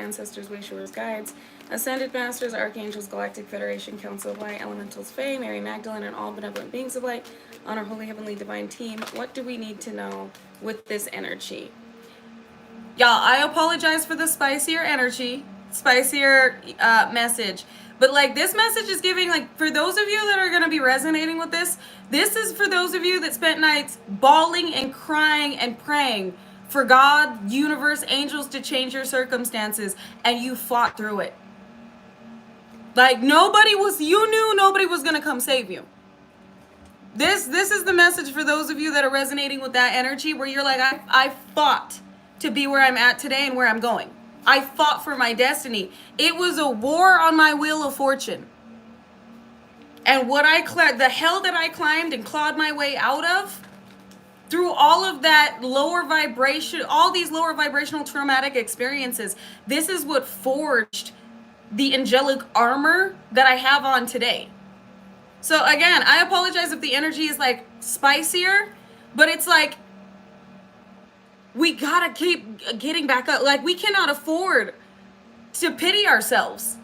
ancestors, Wayshowers, guides, ascended masters, archangels, galactic federation, council of light, elementals, Fae, Mary Magdalene, and all benevolent beings of light on our holy heavenly divine team. What do we need to know with this energy? Y'all, I apologize for the spicier energy, spicier message. But like, this message is giving, like, for those of you that are going to be resonating with this is for those of you that spent nights bawling and crying and praying for God, universe, angels to change your circumstances, and you fought through it. Like, you knew nobody was going to come save you. This is the message for those of you that are resonating with that energy, where you're like, I fought to be where I'm at today and where I'm going. I fought for my destiny. It was a war on my wheel of fortune. And the hell that I climbed and clawed my way out of, through all of that lower vibration, all these lower vibrational traumatic experiences, this is what forged the angelic armor that I have on today. So again, I apologize if the energy is like spicier, but it's like, we gotta keep getting back up. Like, we cannot afford to pity ourselves.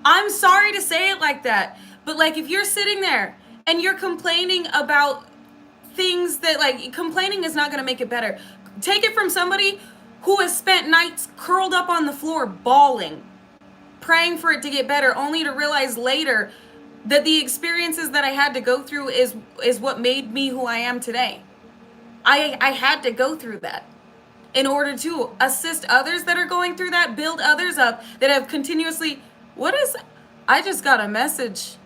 I'm sorry to say it like that, but like, if you're sitting there and you're complaining about things that, like, complaining is not gonna make it better. Take it from somebody who has spent nights curled up on the floor bawling, praying for it to get better, only to realize later that the experiences that I had to go through is what made me who I am today. I had to go through that in order to assist others that are going through that, build others up that have continuously, I just got a message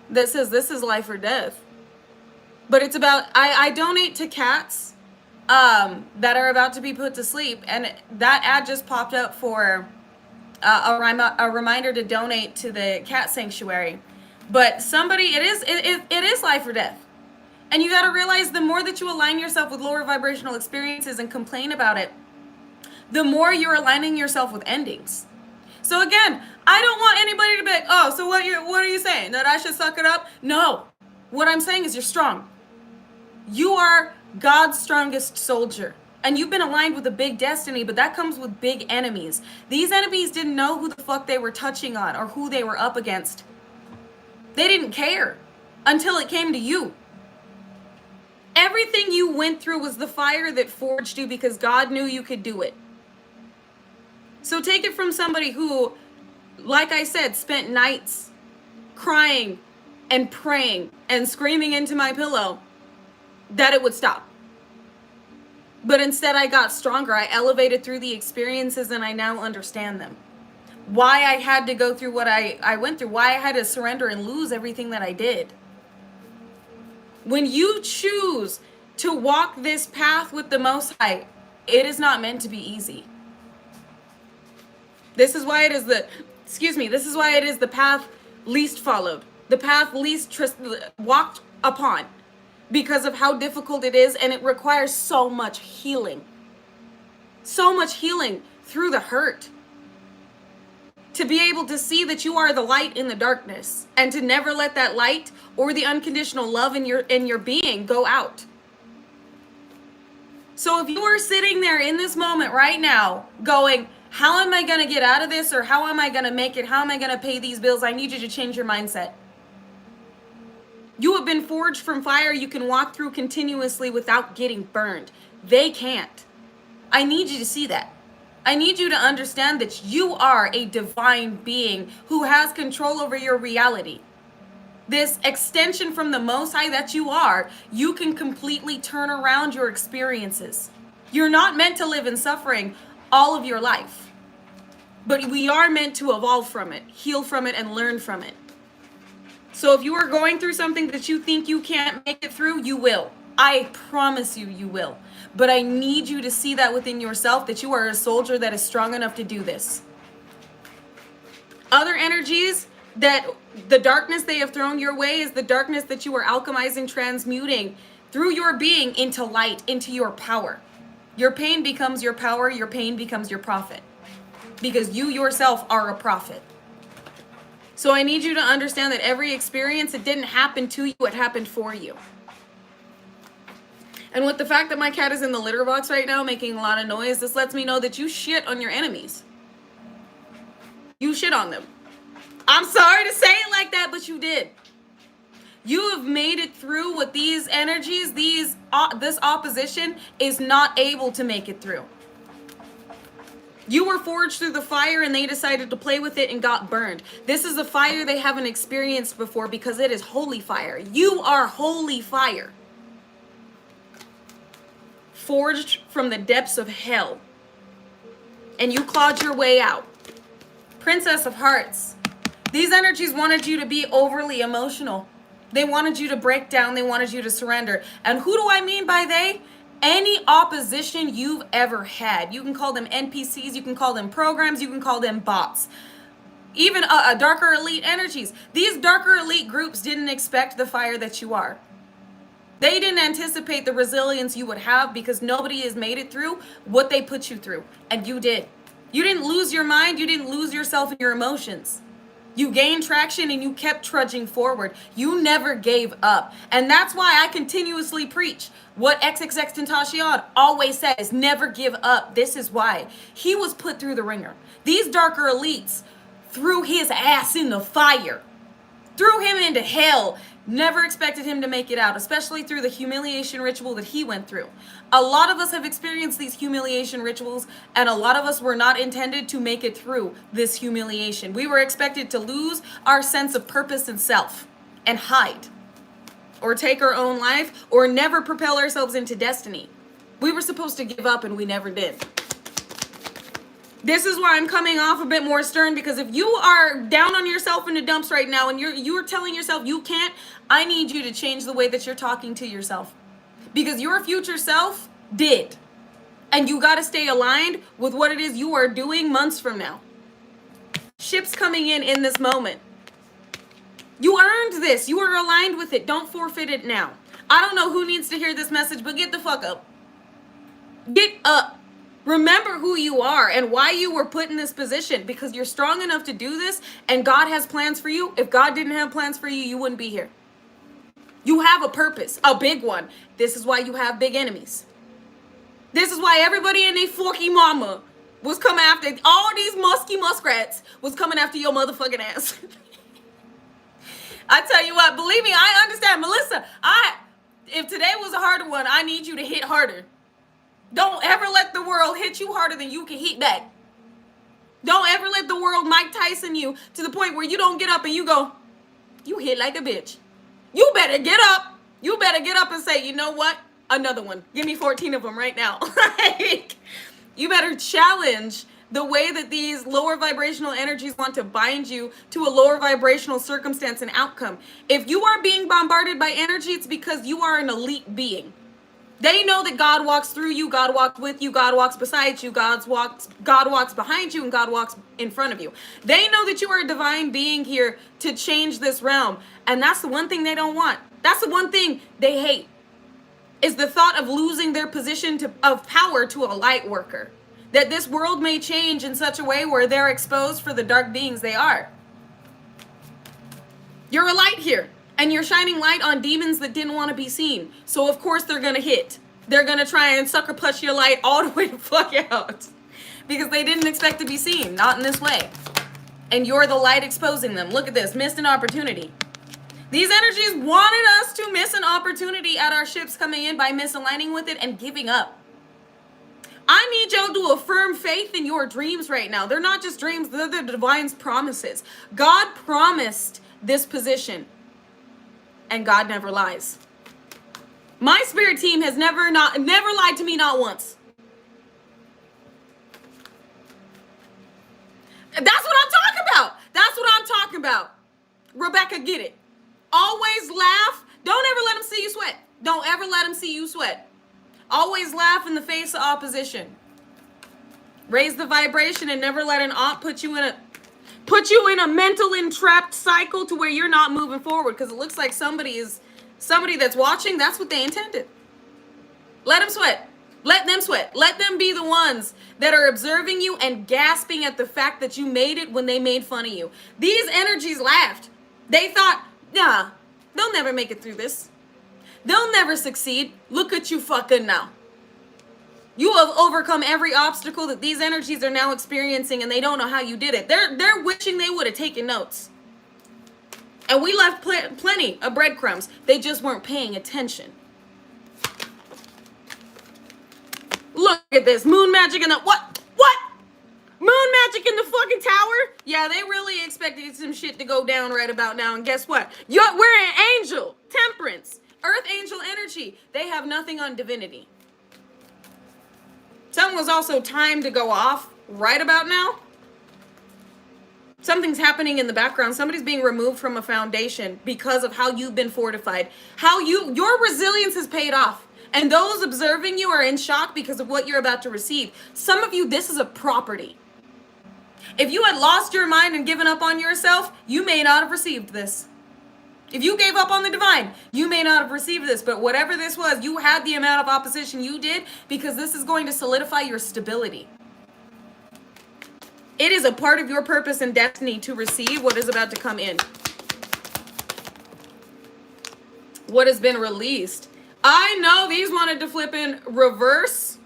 that says this is life or death. But it's about, I donate to cats that are about to be put to sleep. And that ad just popped up for a reminder to donate to the cat sanctuary. But it is life or death. And you got to realize, the more that you align yourself with lower vibrational experiences and complain about it, the more you're aligning yourself with endings. So again, I don't want anybody to be like, oh, so what are you saying? That I should suck it up? No. What I'm saying is, you're strong. You are God's strongest soldier. And you've been aligned with a big destiny, but that comes with big enemies. These enemies didn't know who the fuck they were touching on or who they were up against. They didn't care until it came to you. Everything you went through was the fire that forged you, because God knew you could do it. So take it from somebody who, like I said, spent nights crying and praying and screaming into my pillow that it would stop. But instead, I got stronger. I elevated through the experiences, and I now understand them. Why I had to go through what I went through. Why I had to surrender and lose everything that I did. When you choose to walk this path with the Most High, it is not meant to be easy. This is why it is the path least followed, the path least walked upon, because of how difficult it is, and it requires so much healing. So much healing through the hurt. To be able to see that you are the light in the darkness, and to never let that light or the unconditional love in your being go out. So if you are sitting there in this moment right now going, how am I going to get out of this? Or how am I going to make it? How am I going to pay these bills? I need you to change your mindset. You have been forged from fire you can walk through continuously without getting burned. They can't. I need you to see that. I need you to understand that you are a divine being who has control over your reality. This extension from the Most High that you are, you can completely turn around your experiences. You're not meant to live in suffering all of your life, but we are meant to evolve from it, heal from it, and learn from it. So if you are going through something that you think you can't make it through, you will. I promise you, you will. But I need you to see that within yourself, that you are a soldier that is strong enough to do this. Other energies, that the darkness they have thrown your way is the darkness that you are alchemizing, transmuting through your being into light, into your power. Your pain becomes your power, your pain becomes your profit. Because you yourself are a prophet. So I need you to understand that every experience, it didn't happen to you, it happened for you. And with the fact that my cat is in the litter box right now making a lot of noise, this lets me know that you shit on your enemies. You shit on them. I'm sorry to say it like that, but you did. You have made it through what these energies, this opposition is not able to make it through. You were forged through the fire and they decided to play with it and got burned. This is a fire they haven't experienced before because it is holy fire. You are holy fire. Forged from the depths of hell. And you clawed your way out. Princess of Hearts. These energies wanted you to be overly emotional. They wanted you to break down. They wanted you to surrender. And who do I mean by they? Any opposition you've ever had. You can call them NPCs. You can call them programs. You can call them bots. Even darker elite energies. These darker elite groups didn't expect the fire that you are. They didn't anticipate the resilience you would have because nobody has made it through what they put you through. And you did. You didn't lose your mind. You didn't lose yourself and your emotions. You gained traction and you kept trudging forward. You never gave up. And that's why I continuously preach what XXXTentacion always says, never give up. This is why. He was put through the ringer. These darker elites threw his ass in the fire. Threw him into hell. Never expected him to make it out, especially through the humiliation ritual that he went through. A lot of us have experienced these humiliation rituals, and a lot of us were not intended to make it through this humiliation. We were expected to lose our sense of purpose and self and hide, or take our own life, or never propel ourselves into destiny. We were supposed to give up, and we never did. This is why I'm coming off a bit more stern, because if you are down on yourself in the dumps right now and you're telling yourself you can't, I need you to change the way that you're talking to yourself. Because your future self did. And you got to stay aligned with what it is you are doing months from now. Ships coming in this moment. You earned this. You are aligned with it. Don't forfeit it now. I don't know who needs to hear this message, but get the fuck up. Get up. Remember who you are and why you were put in this position, because you're strong enough to do this and God has plans for you. If God didn't have plans for you, you wouldn't be here. You have a purpose, a big one. This is why you have big enemies. This is why everybody in their forky mama was coming after, all these musky muskrats was coming after your motherfucking ass. I tell you what, believe me, I understand. Melissa, if today was a harder one, I need you to hit harder. Don't ever let the world hit you harder than you can hit back. Don't ever let the world Mike Tyson you to the point where you don't get up and you go, you hit like a bitch. You better get up. You better get up and say, you know what? Another one. Give me 14 of them right now. You better challenge the way that these lower vibrational energies want to bind you to a lower vibrational circumstance and outcome. If you are being bombarded by energy, it's because you are an elite being. They know that God walks through you, God walks with you, God walks beside you, God walks behind you, and God walks in front of you. They know that you are a divine being here to change this realm. And that's the one thing they don't want. That's the one thing they hate, is the thought of losing their position of power to a light worker. That this world may change in such a way where they're exposed for the dark beings they are. You're a light here. And you're shining light on demons that didn't want to be seen. So of course they're going to hit. They're going to try and sucker punch your light all the way the fuck out. Because they didn't expect to be seen. Not in this way. And you're the light exposing them. Look at this. Missed an opportunity. These energies wanted us to miss an opportunity at our ships coming in by misaligning with it and giving up. I need y'all to affirm faith in your dreams right now. They're not just dreams. They're the divine's promises. God promised this position. And God never lies. My spirit team has never lied to me, not once. That's what I'm talking about. That's what I'm talking about. Rebecca, get it. Always laugh. Don't ever let them see you sweat. Don't ever let them see you sweat. Always laugh in the face of opposition. Raise the vibration and never let an op put you in a mental entrapped cycle to where you're not moving forward, because it looks like somebody that's watching, that's what they intended. Let them sweat. Let them sweat. Let them be the ones that are observing you and gasping at the fact that you made it when they made fun of you. These energies laughed. They thought, nah, they'll never make it through this. They'll never succeed. Look at you fucking now. You have overcome every obstacle that these energies are now experiencing, and they don't know how you did it. They're wishing they would have taken notes. And we left plenty of breadcrumbs. They just weren't paying attention. Look at this. Moon magic in the... What? What? Moon magic in the fucking tower? Yeah, they really expected some shit to go down right about now. And guess what? We're an angel. Temperance. Earth angel energy. They have nothing on divinity. Something was also timed to go off right about now. Something's happening in the background. Somebody's being removed from a foundation because of how you've been fortified. Your resilience has paid off. And those observing you are in shock because of what you're about to receive. Some of you, this is a property. If you had lost your mind and given up on yourself, you may not have received this. If you gave up on the divine, you may not have received this. But whatever this was, you had the amount of opposition you did because this is going to solidify your stability. It is a part of your purpose and destiny to receive what is about to come in. What has been released. I know these wanted to flip in reverse.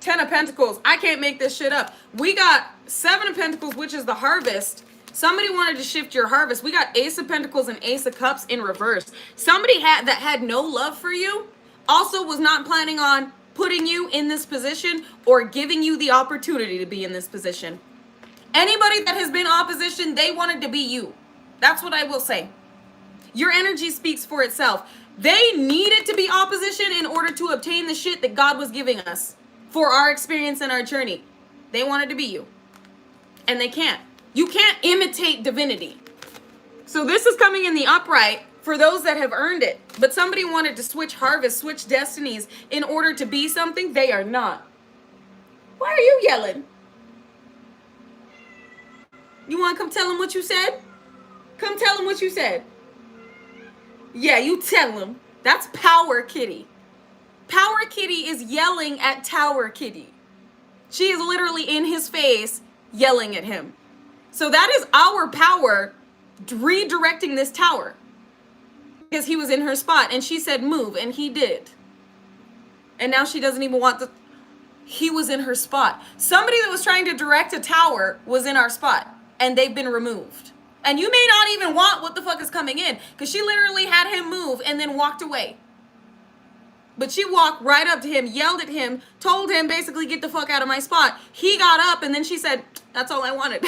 10 of Pentacles. I can't make this shit up. We got 7 of Pentacles, which is the harvest. Somebody wanted to shift your harvest. We got Ace of Pentacles and Ace of Cups in reverse. Somebody that had no love for you also was not planning on putting you in this position or giving you the opportunity to be in this position. Anybody that has been opposition, they wanted to be you. That's what I will say. Your energy speaks for itself. They needed to be opposition in order to obtain the shit that God was giving us for our experience and our journey. They wanted to be you. And they can't. You can't imitate divinity. So this is coming in the upright for those that have earned it. But somebody wanted to switch harvest, switch destinies in order to be something they are not. Why are you yelling? You want to come tell them what you said? Come tell them what you said. Yeah, you tell them. That's Power Kitty. Power Kitty is yelling at Tower Kitty. She is literally in his face yelling at him. So that is our power redirecting this tower. Because he was in her spot and she said move and he did. And now she doesn't even want the... He was in her spot. Somebody that was trying to direct a tower was in our spot and they've been removed. And you may not even want what the fuck is coming in because she literally had him move and then walked away. But she walked right up to him, yelled at him, told him basically get the fuck out of my spot. He got up and then she said, that's all I wanted.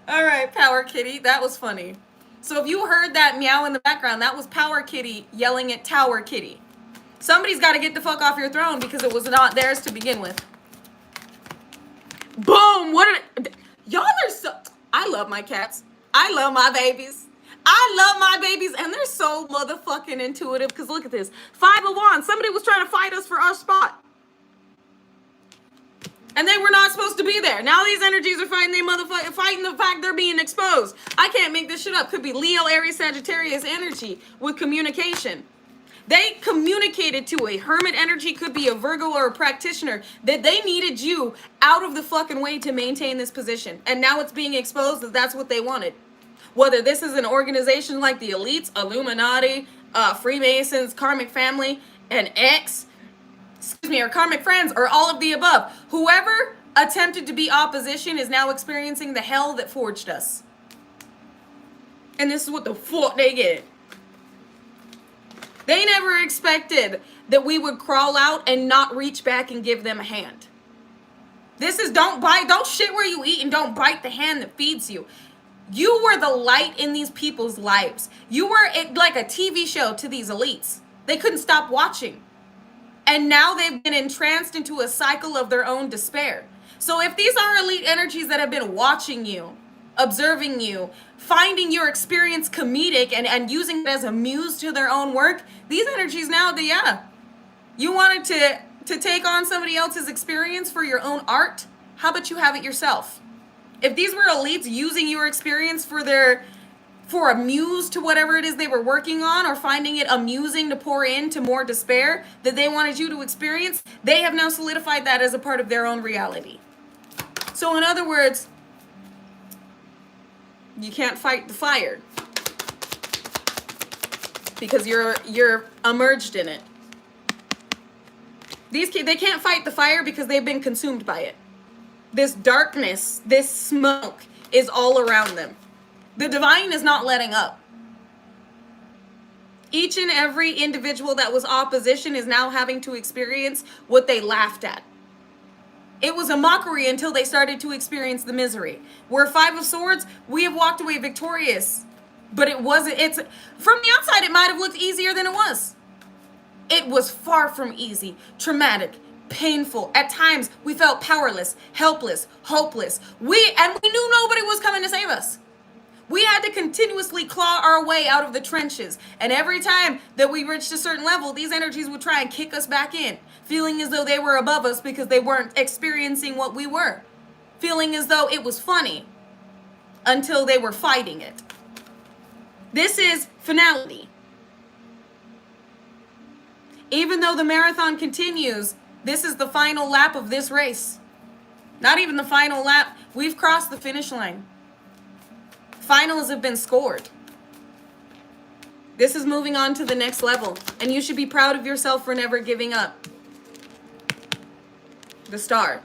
All right, Power Kitty. That was funny. So if you heard that meow in the background, that was Power Kitty yelling at Tower Kitty. Somebody's got to get the fuck off your throne because it was not theirs to begin with. Boom. Y'all are so... I love my cats. I love my babies. I love my babies, and they're so motherfucking intuitive, because look at this. 5 of Wands. Somebody was trying to fight us for our spot. And they were not supposed to be there. Now these energies are fighting the fact they're being exposed. I can't make this shit up. Could be Leo, Aries, Sagittarius energy with communication. They communicated to a hermit energy, could be a Virgo or a practitioner, that they needed you out of the fucking way to maintain this position. And now it's being exposed that that's what they wanted. Whether this is an organization like the Elites, Illuminati, Freemasons, Karmic Family, and X, or Karmic Friends, or all of the above. Whoever attempted to be opposition is now experiencing the hell that forged us. And this is what the fuck they get. They never expected that we would crawl out and not reach back and give them a hand. This is don't shit where you eat and don't bite the hand that feeds you. You were the light in these people's lives. You were like a TV show to these elites. They couldn't stop watching. And now they've been entranced into a cycle of their own despair. So if these are elite energies that have been watching you, observing you, finding your experience comedic and using it as a muse to their own work, these energies now, you wanted to take on somebody else's experience for your own art? How about you have it yourself? If these were elites using your experience for a muse to whatever it is they were working on, or finding it amusing to pour into more despair that they wanted you to experience, they have now solidified that as a part of their own reality. So in other words, you can't fight the fire because you're immersed in it. These kids, they can't fight the fire because they've been consumed by it. This darkness, this smoke is all around them. The divine is not letting up. Each and every individual that was opposition is now having to experience what they laughed at. It was a mockery until they started to experience the misery. We're Five of Swords, we have walked away victorious. But it wasn't, from the outside, it might have looked easier than it was. It was far from easy, traumatic, painful. At times, we felt powerless, helpless, hopeless. We knew nobody was coming to save us. We had to continuously claw our way out of the trenches. And every time that we reached a certain level, these energies would try and kick us back in, feeling as though they were above us because they weren't experiencing what we were, feeling as though it was funny until they were fighting it. This is finality. Even though the marathon continues, this is the final lap of this race. Not even the final lap. We've crossed the finish line. Finals have been scored. This is moving on to the next level, and you should be proud of yourself for never giving up. The Star.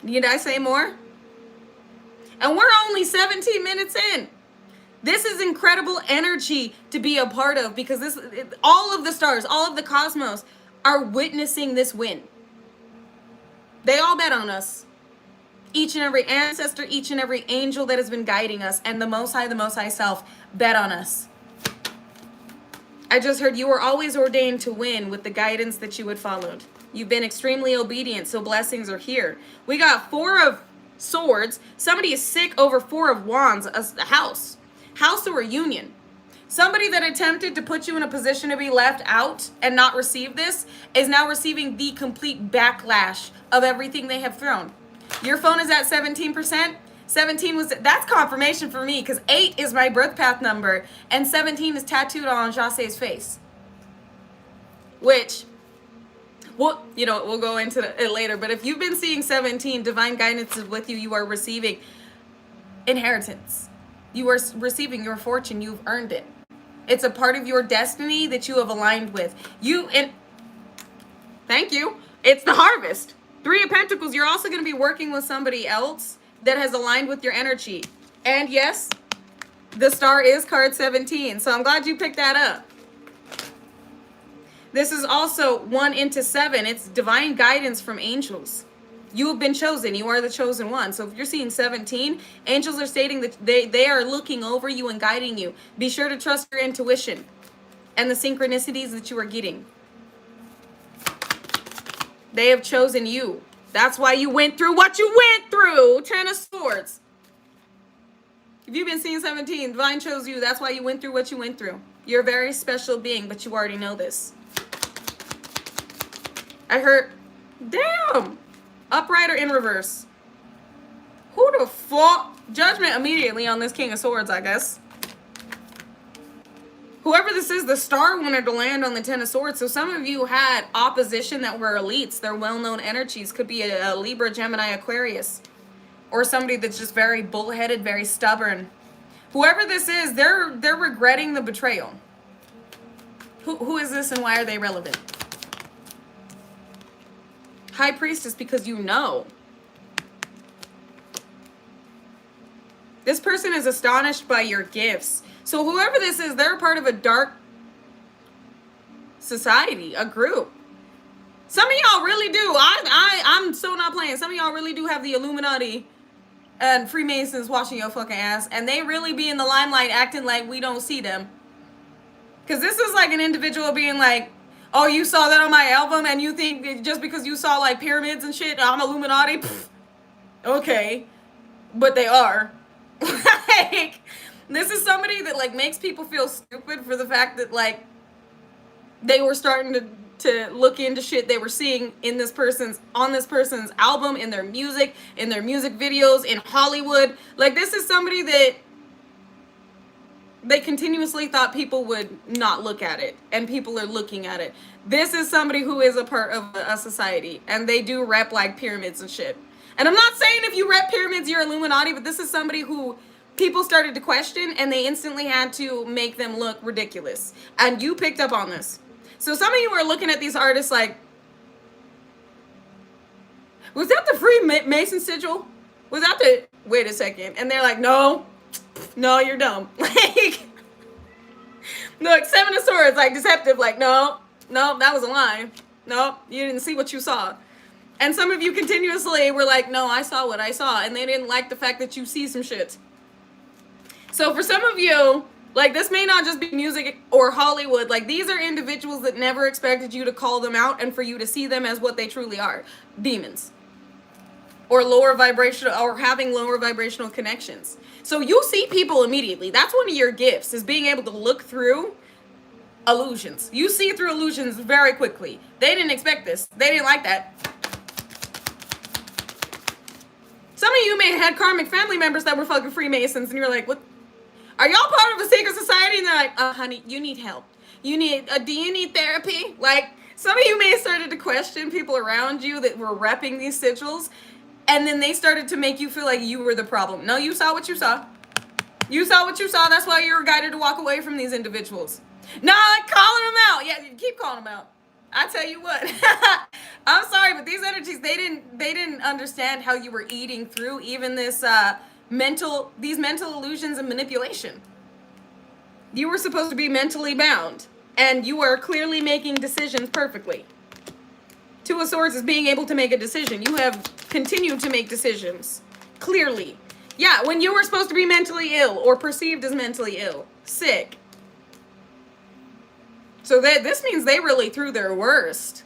Need I say more? And we're only 17 minutes in. This is incredible energy to be a part of because all of the stars, all of the cosmos are witnessing this win. They all bet on us. Each and every ancestor, each and every angel that has been guiding us, and the Most High Self bet on us. I just heard you were always ordained to win with the guidance that you had followed. You've been extremely obedient, so blessings are here. We got Four of Swords. Somebody is sick over Four of Wands, a house. House of reunion. Somebody that attempted to put you in a position to be left out and not receive this is now receiving the complete backlash of everything they have thrown. Your phone is at 17%. 17 that's confirmation for me because 8 is my birth path number and 17 is tattooed on Jace's face. Which, well, we'll go into it later, but if you've been seeing 17, divine guidance is with you. You are receiving inheritance. You are receiving your fortune. You've earned it. It's a part of your destiny that you have aligned with. Thank you. It's the harvest. Three of Pentacles. You're also going to be working with somebody else that has aligned with your energy. And yes, the Star is card 17. So I'm glad you picked that up. This is also 1 into 7. It's divine guidance from angels. You have been chosen. You are the chosen one. So if you're seeing 17, angels are stating that they are looking over you and guiding you. Be sure to trust your intuition and the synchronicities that you are getting. They have chosen you. That's why you went through what you went through. 10 of Swords. If you've been seeing 17, divine chose you. That's why you went through what you went through. You're a very special being, but you already know this. I heard, damn. Upright or in reverse? Who the fuck? Judgment immediately on this King of Swords, I guess. Whoever this is, the Star wanted to land on the 10 of Swords. So some of you had opposition that were elites. They're well-known energies. Could be a Libra, Gemini, Aquarius. Or somebody that's just very bullheaded, very stubborn. Whoever this is, they're regretting the betrayal. Who is this and why are they relevant? High Priestess, because you know. This person is astonished by your gifts. So whoever this is, they're a part of a dark society, a group. Some of y'all really do. I'm so not playing. Some of y'all really do have the Illuminati and Freemasons watching your fucking ass. And they really be in the limelight acting like we don't see them. Because this is like an individual being like, oh, you saw that on my album and you think just because you saw like pyramids and shit, I'm Illuminati? Pfft. Okay. But they are. Like, this is somebody that like makes people feel stupid for the fact that like they were starting to look into shit they were seeing on this person's album, in their music videos, in Hollywood. Like, this is somebody that they continuously thought people would not look at it, and people are looking at it. This is somebody who is a part of a society, and they do rep like pyramids and shit. And I'm not saying if you rep pyramids, you're Illuminati, but this is somebody who people started to question, and they instantly had to make them look ridiculous. And you picked up on this. So some of you are looking at these artists like, Was that the Freemason sigil? Was that the, wait a second. And they're like, no, you're dumb. Like, look, Seven of Swords, like deceptive, like, no, that was a lie. No, you didn't see what you saw. And some of you continuously were like, no, I saw what I saw. And they didn't like the fact that you see some shit. So for some of you, like, this may not just be music or Hollywood. Like, these are individuals that never expected you to call them out and for you to see them as what they truly are. Demons. Or lower vibrational, or having lower vibrational connections. So you see people immediately. That's one of your gifts, is being able to look through illusions. You see through illusions very quickly. They didn't expect this. They didn't like that. Some of you may have had karmic family members that were fucking Freemasons, and you're like, what? Are y'all part of a secret society? And they're like, honey, you need help. You need, do you need therapy? Like, some of you may have started to question people around you that were repping these sigils, and then they started to make you feel like you were the problem. No, you saw what you saw. You saw what you saw. That's why you were guided to walk away from these individuals. Not calling them out. Yeah, you keep calling them out. I tell you what. I'm sorry, but these energies, they didn't understand how you were eating through even this these mental illusions and manipulation. You were supposed to be mentally bound, and you are clearly making decisions perfectly. Two of Swords is being able to make a decision. You have continued to make decisions clearly. Yeah, when you were supposed to be mentally ill or perceived as mentally ill, sick. So this means they really threw their worst.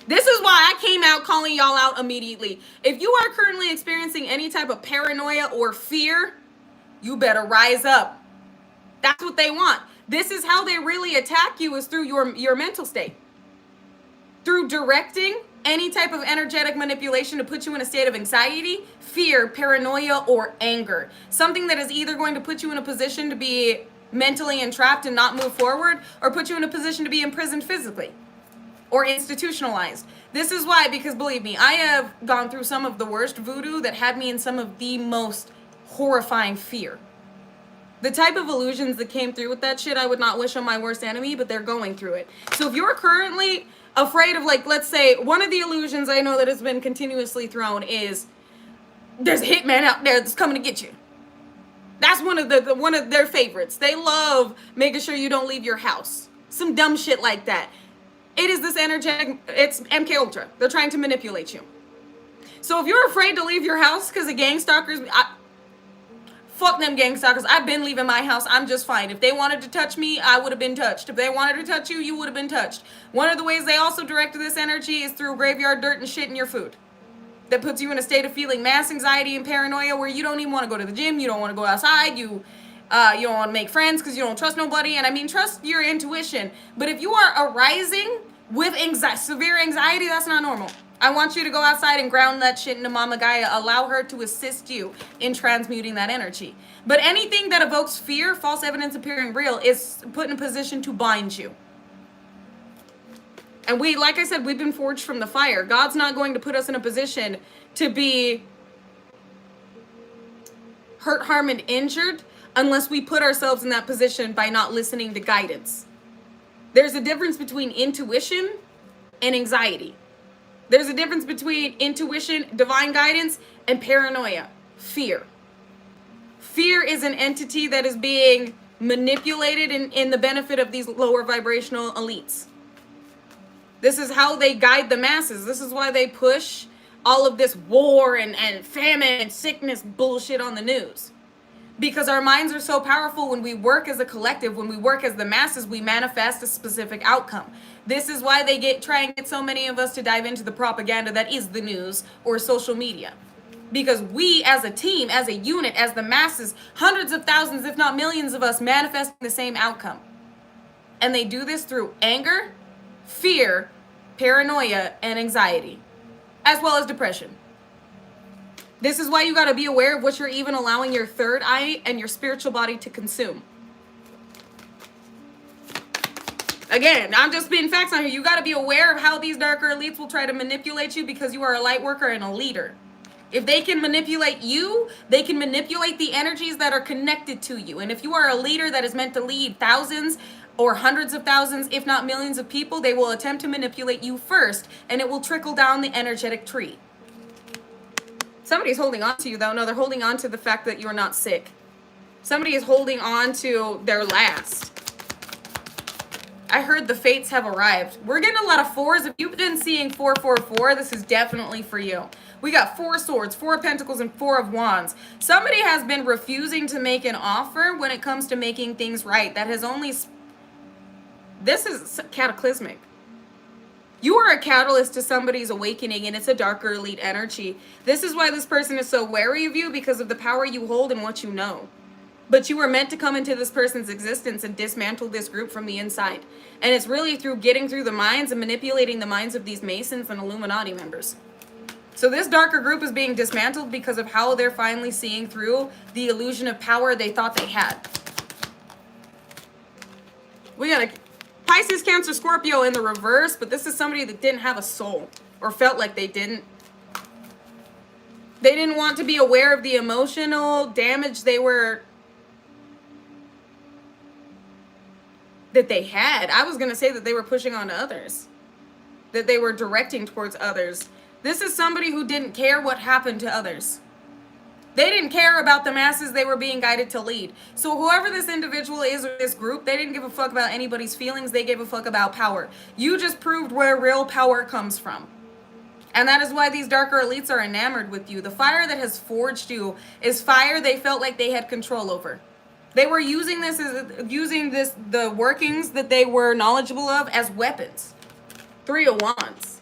This is why I came out calling y'all out immediately. If you are currently experiencing any type of paranoia or fear, you better rise up. That's what they want. This is how they really attack you, is through your mental state. Through directing any type of energetic manipulation to put you in a state of anxiety, fear, paranoia, or anger. Something that is either going to put you in a position to be mentally entrapped and not move forward, or put you in a position to be imprisoned physically or institutionalized. This is why, because believe me, I have gone through some of the worst voodoo that had me in some of the most horrifying fear. The type of illusions that came through with that shit, I would not wish on my worst enemy, but they're going through it. So if you're currently afraid of, like, let's say, one of the illusions I know that has been continuously thrown is there's a hitman out there that's coming to get you. That's one of their favorites. They love making sure you don't leave your house. Some dumb shit like that. It is this energetic, it's MK Ultra. They're trying to manipulate you. So if you're afraid to leave your house because of gang stalkers, fuck them gang stalkers. I've been leaving my house. I'm just fine. If they wanted to touch me, I would have been touched. If they wanted to touch you, you would have been touched. One of the ways they also directed this energy is through graveyard dirt and shit in your food. That puts you in a state of feeling mass anxiety and paranoia where you don't even want to go to the gym, you don't want to go outside, you don't want to make friends because you don't trust nobody. And I mean, trust your intuition. But if you are arising with severe anxiety, that's not normal. I want you to go outside and ground that shit into Mama Gaia. Allow her to assist you in transmuting that energy. But anything that evokes fear, false evidence appearing real, is put in a position to bind you. And we, like I said, we've been forged from the fire. God's not going to put us in a position to be hurt, harmed, and injured unless we put ourselves in that position by not listening to guidance. There's a difference between intuition and anxiety. There's a difference between intuition, divine guidance, and paranoia, fear. Fear is an entity that is being manipulated in the benefit of these lower vibrational elites. This is how they guide the masses. This is why they push all of this war and famine and sickness bullshit on the news. Because our minds are so powerful. When we work as a collective, when we work as the masses, we manifest a specific outcome. This is why they try and get so many of us to dive into the propaganda that is the news or social media. Because we as a team, as a unit, as the masses, hundreds of thousands, if not millions of us, manifesting the same outcome. And they do this through anger, fear, paranoia, and anxiety, as well as depression. This is why you got to be aware of what you're even allowing your third eye and your spiritual body to consume. Again, I'm just spitting facts on here. You got to be aware of how these darker elites will try to manipulate you because you are a light worker and a leader. If they can manipulate you, they can manipulate the energies that are connected to you. And if you are a leader that is meant to lead thousands, or hundreds of thousands, if not millions of people, they will attempt to manipulate you first, and it will trickle down the energetic tree. Somebody's holding on to you, though. No, they're holding on to the fact that you're not sick. Somebody is holding on to their last. I heard the fates have arrived. We're getting a lot of fours. If you've been seeing 444, this is definitely for you. We got 4 swords, 4 of pentacles, and 4 of wands. Somebody has been refusing to make an offer when it comes to making things right. That has only... This is cataclysmic. You are a catalyst to somebody's awakening, and it's a darker elite energy. This is why this person is so wary of you, because of the power you hold and what you know. But you were meant to come into this person's existence and dismantle this group from the inside. And it's really through getting through the minds and manipulating the minds of these Masons and Illuminati members. So this darker group is being dismantled because of how they're finally seeing through the illusion of power they thought they had. We got a Pisces, Cancer, Scorpio in the reverse, but this is somebody that didn't have a soul, or felt like they didn't. They didn't want to be aware of the emotional damage that they had. I was going to say that they were pushing on to others, that they were directing towards others. This is somebody who didn't care what happened to others. They didn't care about the masses they were being guided to lead. So whoever this individual is or this group, they didn't give a fuck about anybody's feelings. They gave a fuck about power. You just proved where real power comes from. And that is why these darker elites are enamored with you. The fire that has forged you is fire they felt like they had control over. They were using the workings that they were knowledgeable of as weapons. 3 of Wands.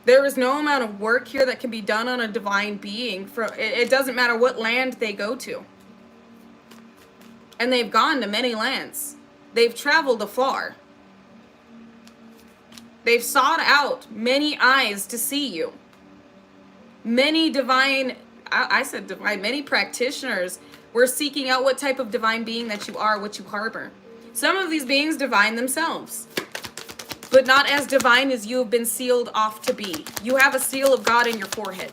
There is no amount of work here that can be done on a divine being. It doesn't matter what land they go to. And they've gone to many lands. They've traveled afar. They've sought out many eyes to see you. Many divine, many practitioners were seeking out what type of divine being that you are, what you harbor. Some of these beings divine themselves, but not as divine as you have been sealed off to be. You have a seal of God in your forehead.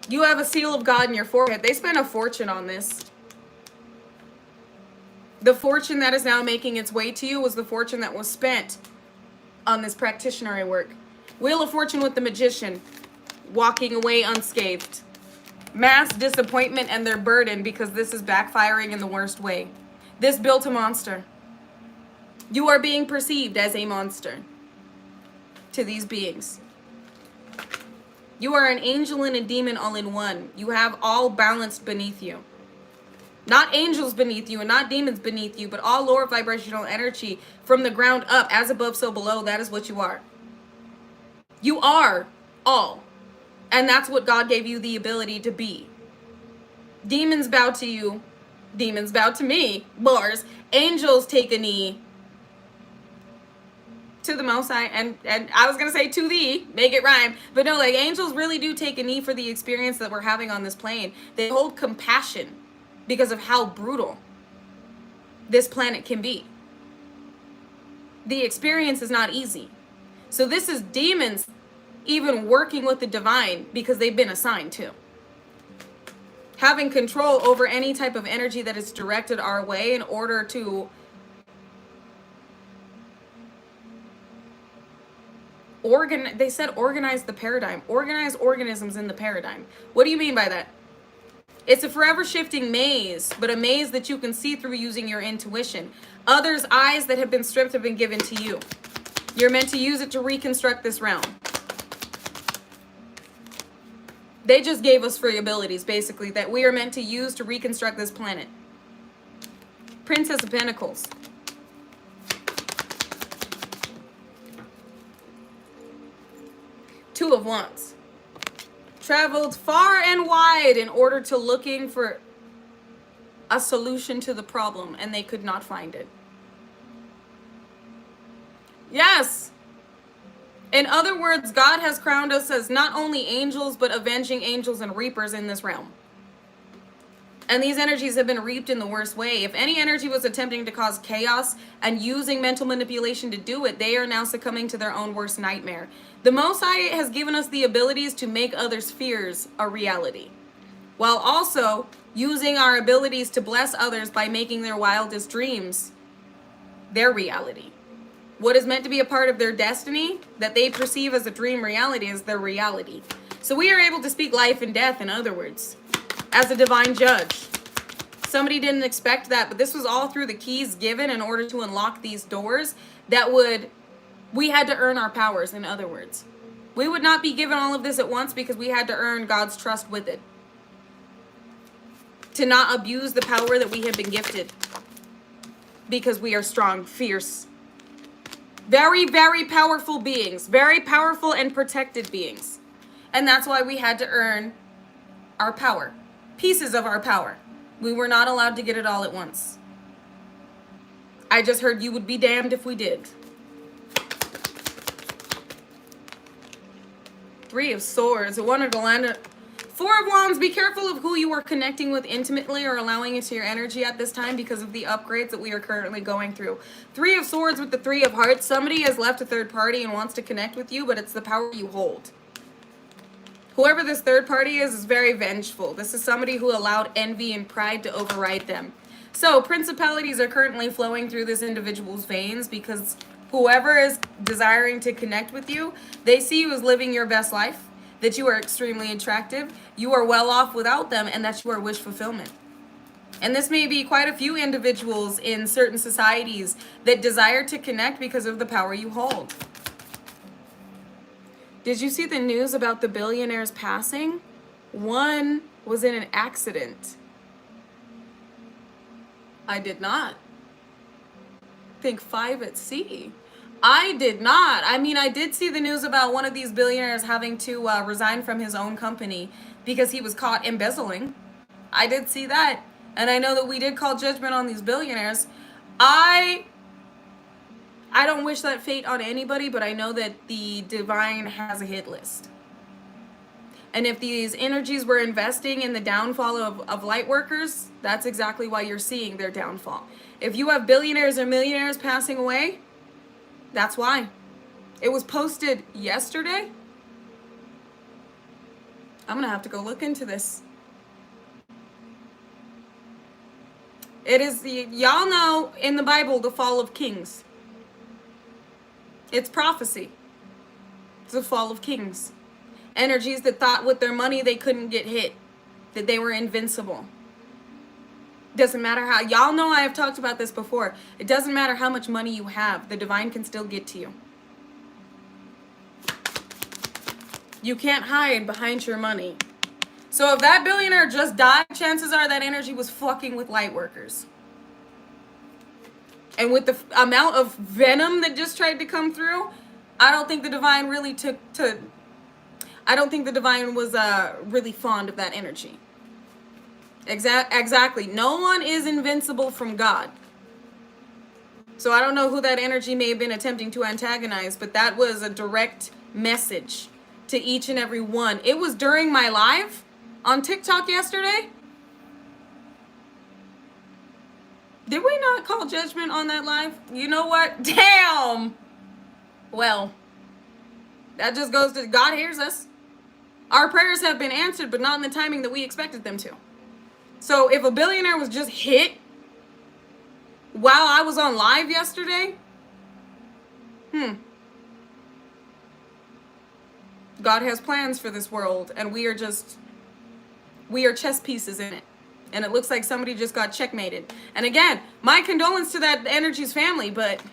You have a seal of God in your forehead. They spent a fortune on this. The fortune that is now making its way to you was the fortune that was spent on this practitioner work. Wheel of Fortune with the Magician, walking away unscathed. Mass disappointment and their burden because this is backfiring in the worst way. This built a monster. You are being perceived as a monster to these beings. You are an angel and a demon all in one. You have all balanced beneath you. Not angels beneath you and not demons beneath you, but all lower vibrational energy from the ground up, as above, so below. That is what you are. You are all. And that's what God gave you the ability to be. Demons bow to you. Demons bow to me. Bars. Angels take a knee to the Most High, and I was gonna say to thee, make it rhyme, but no, like, angels really do take a knee for the experience that we're having on this plane. They hold compassion because of how brutal this planet can be. The experience is not easy. So this is demons even working with the divine because they've been assigned to. Having control over any type of energy that is directed our way in order to they said organize the paradigm. Organize organisms in the paradigm. What do you mean by that? It's a forever shifting maze, but a maze that you can see through using your intuition. Others' eyes that have been stripped have been given to you. You're meant to use it to reconstruct this realm. They just gave us free abilities, basically, that we are meant to use to reconstruct this planet. Princess of Pentacles. Two of Wands. Traveled far and wide in order to looking for a solution to the problem, and they could not find it. Yes. In other words, God has crowned us as not only angels, but avenging angels and reapers in this realm. And these energies have been reaped in the worst way. If any energy was attempting to cause chaos and using mental manipulation to do it, they are now succumbing to their own worst nightmare. The Most High has given us the abilities to make others' fears a reality. while also using our abilities to bless others by making their wildest dreams their reality. What is meant to be a part of their destiny that they perceive as a dream reality is their reality. So we are able to speak life and death, in other words, as a divine judge. Somebody didn't expect that, but this was all through the keys given in order to unlock these doors we had to earn our powers, in other words. We would not be given all of this at once because we had to earn God's trust with it. To not abuse the power that we have been gifted. Because we are strong, fierce, very, very powerful beings. Very powerful and protected beings. And that's why we had to earn our power. Pieces of our power. We were not allowed to get it all at once. I just heard you would be damned if we did. Three of Swords. I wanted to land. Four of Wands. Be careful of who you are connecting with intimately or allowing into your energy at this time because of the upgrades that we are currently going through. Three of Swords with the Three of Hearts. Somebody has left a third party and wants to connect with you, but it's the power you hold. Whoever this third party is very vengeful. This is somebody who allowed envy and pride to override them. So principalities are currently flowing through this individual's veins because whoever is desiring to connect with you, they see you as living your best life, that you are extremely attractive, you are well off without them, and that you are wish fulfillment. And this may be quite a few individuals in certain societies that desire to connect because of the power you hold. Did you see the news about the billionaires passing? One was in an accident. I did not. Think 5 at sea. I did not. I mean, I did see the news about one of these billionaires having to resign from his own company because he was caught embezzling. I did see that. And I know that we did call judgment on these billionaires. I don't wish that fate on anybody, but I know that the divine has a hit list. And if these energies were investing in the downfall of light workers, that's exactly why you're seeing their downfall. If you have billionaires or millionaires passing away, that's why. It was posted yesterday. I'm going to have to go look into this. It is y'all know in the Bible, the fall of kings. It's prophecy. It's the fall of kings. Energies that thought with their money they couldn't get hit. That they were invincible. Doesn't matter how, y'all know I have talked about this before. It doesn't matter how much money you have. The divine can still get to you. You can't hide behind your money. So if that billionaire just died, chances are that energy was fucking with light workers. And with the amount of venom that just tried to come through, I don't think the divine really I don't think the divine was really fond of that energy. Exactly. No one is invincible from God. So I don't know who that energy may have been attempting to antagonize, but that was a direct message to each and every one. It was during my live on TikTok yesterday. Did we not call judgment on that live? You know what? Damn! Well, that just goes to God hears us. Our prayers have been answered, but not in the timing that we expected them to. So if a billionaire was just hit while I was on live yesterday, God has plans for this world, and we are chess pieces in it. And it looks like somebody just got checkmated. And again, my condolence to that energy's family, but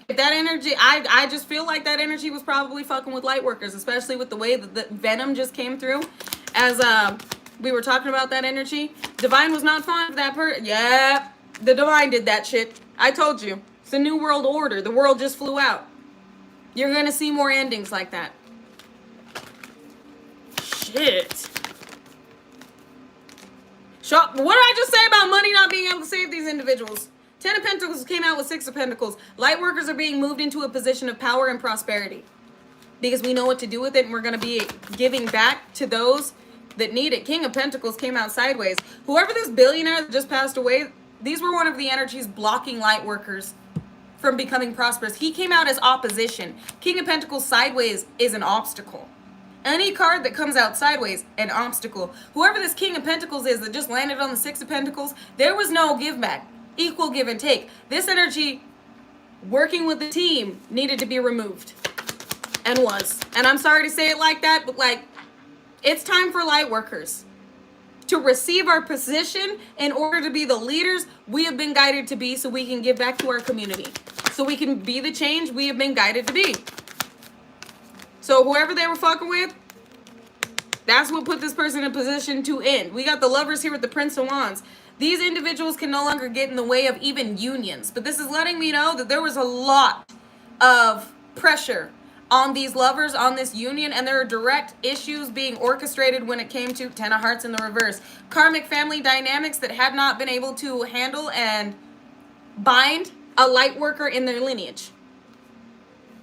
if that energy, I just feel like that energy was probably fucking with light workers, especially with the way that the venom just came through. As we were talking about that energy, divine was not fond of that person. Yeah, the divine did that shit. I told you. It's a new world order. The world just flew out. You're gonna see more endings like that. Shit. What did I just say about money not being able to save these individuals? 10 of Pentacles came out with 6 of Pentacles. Light workers are being moved into a position of power and prosperity. Because we know what to do with it, and we're going to be giving back to those that need it. King of Pentacles came out sideways. Whoever this billionaire that just passed away, these were one of the energies blocking light workers from becoming prosperous. He came out as opposition. King of Pentacles sideways is an obstacle. Any card that comes out sideways, an obstacle. Whoever this King of Pentacles is that just landed on the Six of Pentacles, there was no give back. Equal give and take. This energy, working with the team, needed to be removed. And was. And I'm sorry to say it like that, but like, it's time for light workers to receive our position in order to be the leaders we have been guided to be, so we can give back to our community. So we can be the change we have been guided to be. So whoever they were fucking with, that's what put this person in position to end. We got the Lovers here with the Prince of Wands. These individuals can no longer get in the way of even unions. But this is letting me know that there was a lot of pressure on these lovers, on this union, and there are direct issues being orchestrated when it came to Ten of Hearts in the reverse. Karmic family dynamics that had not been able to handle and bind a light worker in their lineage.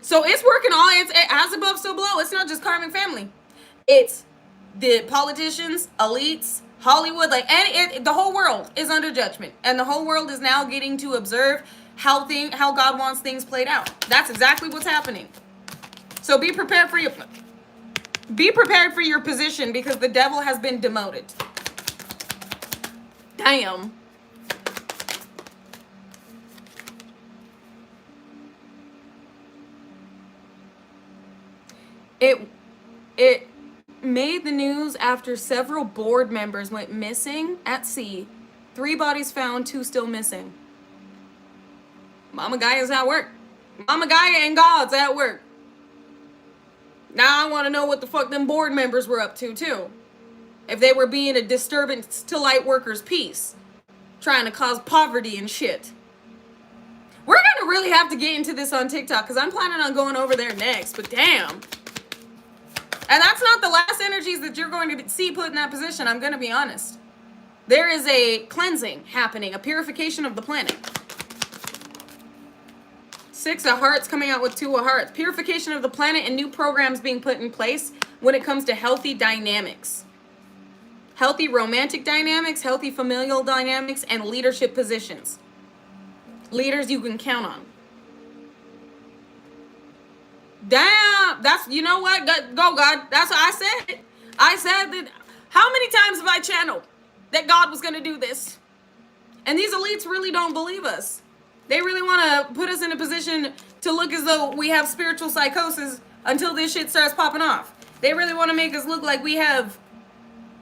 So it's working all, it's as above, so below. It's not just karmic family. It's the politicians, elites, Hollywood, like the whole world is under judgment. And the whole world is now getting to observe how God wants things played out. That's exactly what's happening. So be prepared for your position, because the devil has been demoted. Damn. It made the news after several board members went missing at sea. 3 bodies found, 2 still missing. Mama Gaia's at work. Mama Gaia and God's at work. Now I want to know what the fuck them board members were up to too. If they were being a disturbance to light workers' peace. Trying to cause poverty and shit. We're gonna really have to get into this on TikTok, because I'm planning on going over there next, but damn. And that's not the last energies that you're going to see put in that position, I'm going to be honest. There is a cleansing happening, a purification of the planet. 6 of Hearts coming out with 2 of Hearts. Purification of the planet and new programs being put in place when it comes to healthy dynamics. Healthy romantic dynamics, healthy familial dynamics, and leadership positions. Leaders you can count on. Damn, that's, you know what? Go, God. That's what I said. I said that. How many times have I channeled that God was going to do this? And these elites really don't believe us. They really want to put us in a position to look as though we have spiritual psychosis until this shit starts popping off. They really want to make us look like we have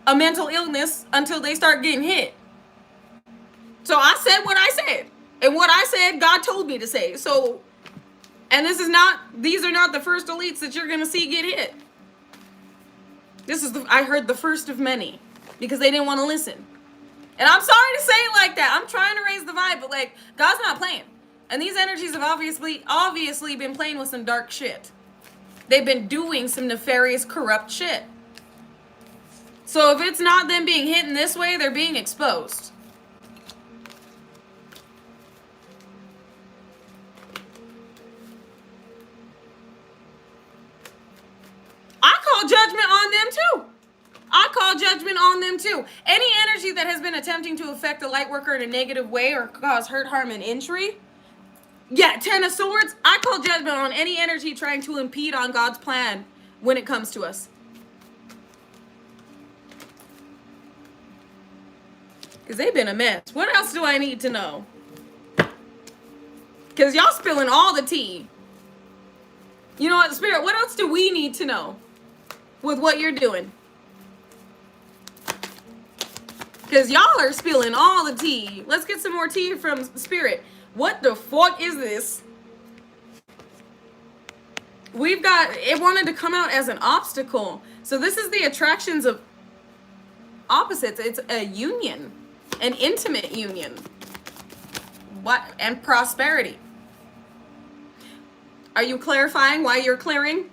a mental illness until they start getting hit. So I said what I said. And what I said, God told me to say. So... And these are not the first elites that you're going to see get hit. This is, I heard the first of many, because they didn't want to listen. And I'm sorry to say it like that. I'm trying to raise the vibe, but like, God's not playing. And these energies have obviously been playing with some dark shit. They've been doing some nefarious, corrupt shit. So if it's not them being hit in this way, they're being exposed. Judgment on them too. I call judgment on them too. Any energy that has been attempting to affect a light worker in a negative way or cause hurt, harm, and injury. Yeah, 10 of Swords. I call judgment on any energy trying to impede on God's plan when it comes to us. Because they've been a mess. What else do I need to know? Because y'all spilling all the tea. You know what, Spirit, what else do we need to know with what you're doing? Because y'all are spilling all the tea. Let's get some more tea from Spirit. What the fuck is this? We've got, it wanted to come out as an obstacle. So this is the attractions of opposites. It's a union, an intimate union. What? And prosperity. Are you clarifying why you're clearing?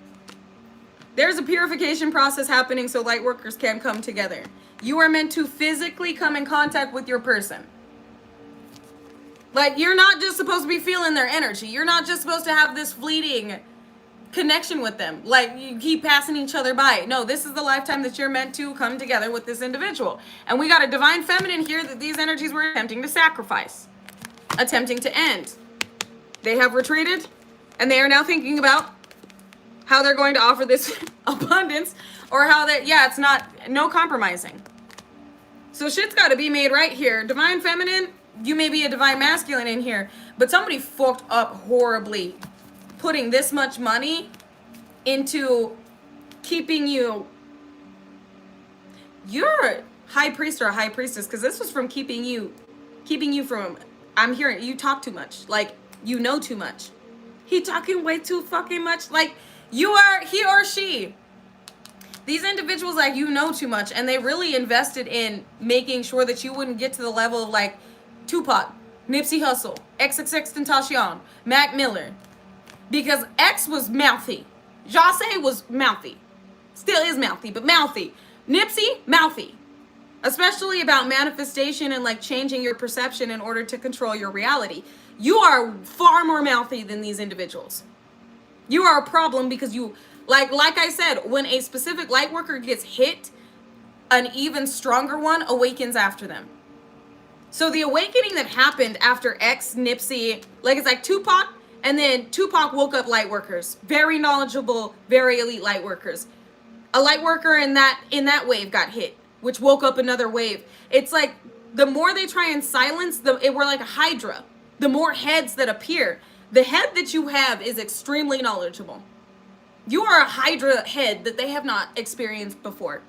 There's a purification process happening so light workers can come together. You are meant to physically come in contact with your person. Like, you're not just supposed to be feeling their energy. You're not just supposed to have this fleeting connection with them. Like, you keep passing each other by. No, this is the lifetime that you're meant to come together with this individual. And we got a divine feminine here that these energies were attempting to sacrifice. Attempting to end. They have retreated. And they are now thinking about how they're going to offer this abundance, or how that, yeah, it's not, no compromising. So shit's got to be made right here. Divine feminine, you may be a divine masculine in here, but somebody fucked up horribly putting this much money into keeping you, you're a high priest or a high priestess, because this was from keeping you from, I'm hearing you talk too much, like you know too much. He talking way too fucking much, like you are, he or she. These individuals, like, you know too much, and they really invested in making sure that you wouldn't get to the level of like Tupac, Nipsey Hussle, XXXTentacion, Mac Miller, because X was mouthy, Jase was mouthy, still is mouthy, but mouthy. Nipsey, mouthy, especially about manifestation and like changing your perception in order to control your reality. You are far more mouthy than these individuals. You are a problem because you, like I said, when a specific light worker gets hit, an even stronger one awakens after them. So the awakening that happened after X, Nipsey, like it's like Tupac, and then Tupac woke up light workers, very knowledgeable, very elite light workers. A light worker in that wave got hit, which woke up another wave. It's like the more they try and silence them, we're like a hydra. The more heads that appear, the head that you have is extremely knowledgeable. You are a hydra head that they have not experienced before.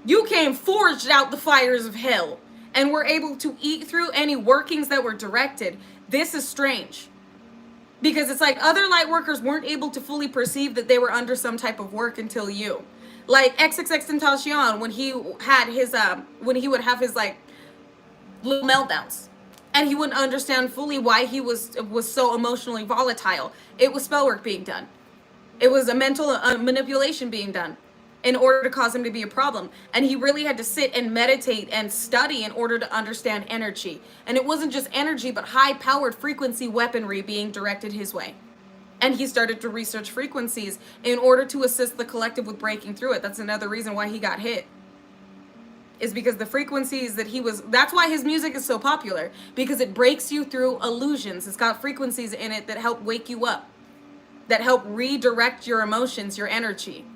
You came forged out the fires of hell and were able to eat through any workings that were directed. This is strange. Because it's like other light workers weren't able to fully perceive that they were under some type of work until you. Like XXXTentacion, when he had his when he would have his like little meltdowns, and he wouldn't understand fully why he was so emotionally volatile. It was spell work being done. It was a mental manipulation being done in order to cause him to be a problem. And he really had to sit and meditate and study in order to understand energy. And it wasn't just energy, but high-powered frequency weaponry being directed his way. And he started to research frequencies in order to assist the collective with breaking through it. That's another reason why he got hit. Is because the frequencies that he was, that's why his music is so popular. Because it breaks you through illusions. It's got frequencies in it that help wake you up. That help redirect your emotions, your energy,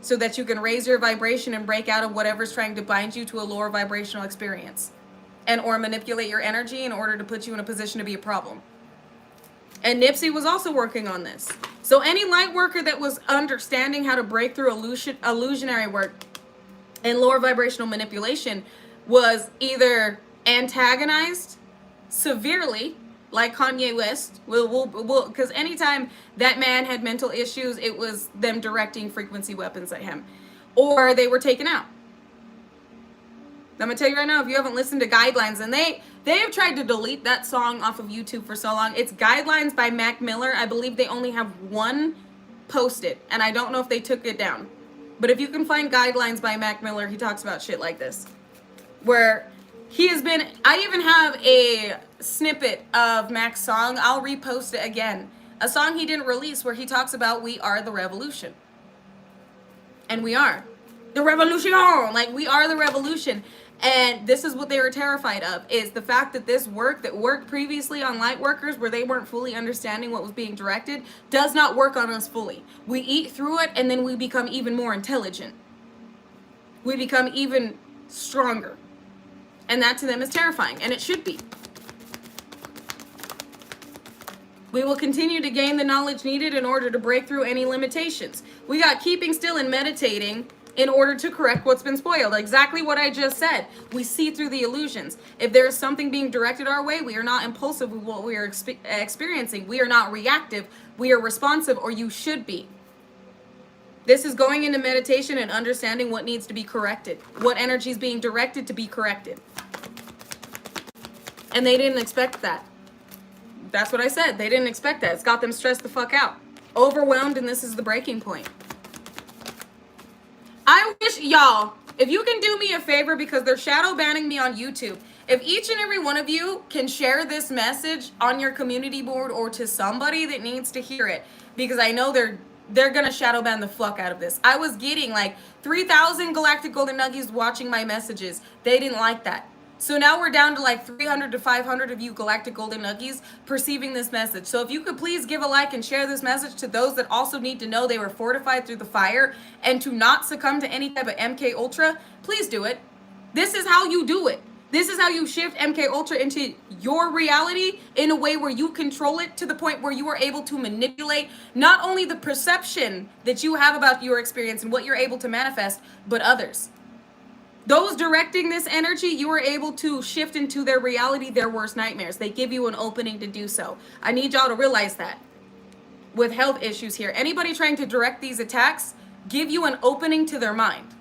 so that you can raise your vibration and break out of whatever's trying to bind you to a lower vibrational experience, and or manipulate your energy in order to put you in a position to be a problem. And Nipsey was also working on this. So any light worker that was understanding how to break through illusionary work and lower vibrational manipulation was either antagonized severely, like Kanye West, because anytime that man had mental issues, it was them directing frequency weapons at him, or they were taken out. I'm gonna tell you right now, if you haven't listened to Guidelines, and they have tried to delete that song off of YouTube for so long. It's Guidelines by Mac Miller. I believe they only have one posted, and I don't know if they took it down. But if you can find Guidelines by Mac Miller, he talks about shit like this, where he has been, I even have a snippet of Mac's song. I'll repost it again. A song he didn't release where he talks about we are the revolution. And we are. The revolution. Like, we are the revolution. And this is what they were terrified of, is the fact that this work that worked previously on light workers where they weren't fully understanding what was being directed does not work on us fully. We eat through it and then we become even more intelligent. We become even stronger. And that to them is terrifying, and it should be. We will continue to gain the knowledge needed in order to break through any limitations. We got keeping still and meditating in order to correct what's been spoiled. Exactly what I just said. We see through the illusions. If there is something being directed our way, we are not impulsive with what we are experiencing. We are not reactive. We are responsive, or you should be. This is going into meditation and understanding what needs to be corrected. What energy is being directed to be corrected. And they didn't expect that. That's what I said. They didn't expect that. It's got them stressed the fuck out. Overwhelmed, and this is the breaking point. I wish, y'all, if you can do me a favor, because they're shadow banning me on YouTube, if each and every one of you can share this message on your community board or to somebody that needs to hear it, because I know they're gonna shadow ban the fuck out of this. I was getting like 3,000 Galactic Golden Nuggies watching my messages. They didn't like that. So now we're down to like 300 to 500 of you Galactic Golden Nuggies perceiving this message. So if you could please give a like and share this message to those that also need to know they were fortified through the fire and to not succumb to any type of MK Ultra, please do it. This is how you do it. This is how you shift MK Ultra into your reality in a way where you control it to the point where you are able to manipulate not only the perception that you have about your experience and what you're able to manifest, but others. Those directing this energy, you are able to shift into their reality, their worst nightmares. They give you an opening to do so. I need y'all to realize that. With health issues here, anybody trying to direct these attacks, give you an opening to their mind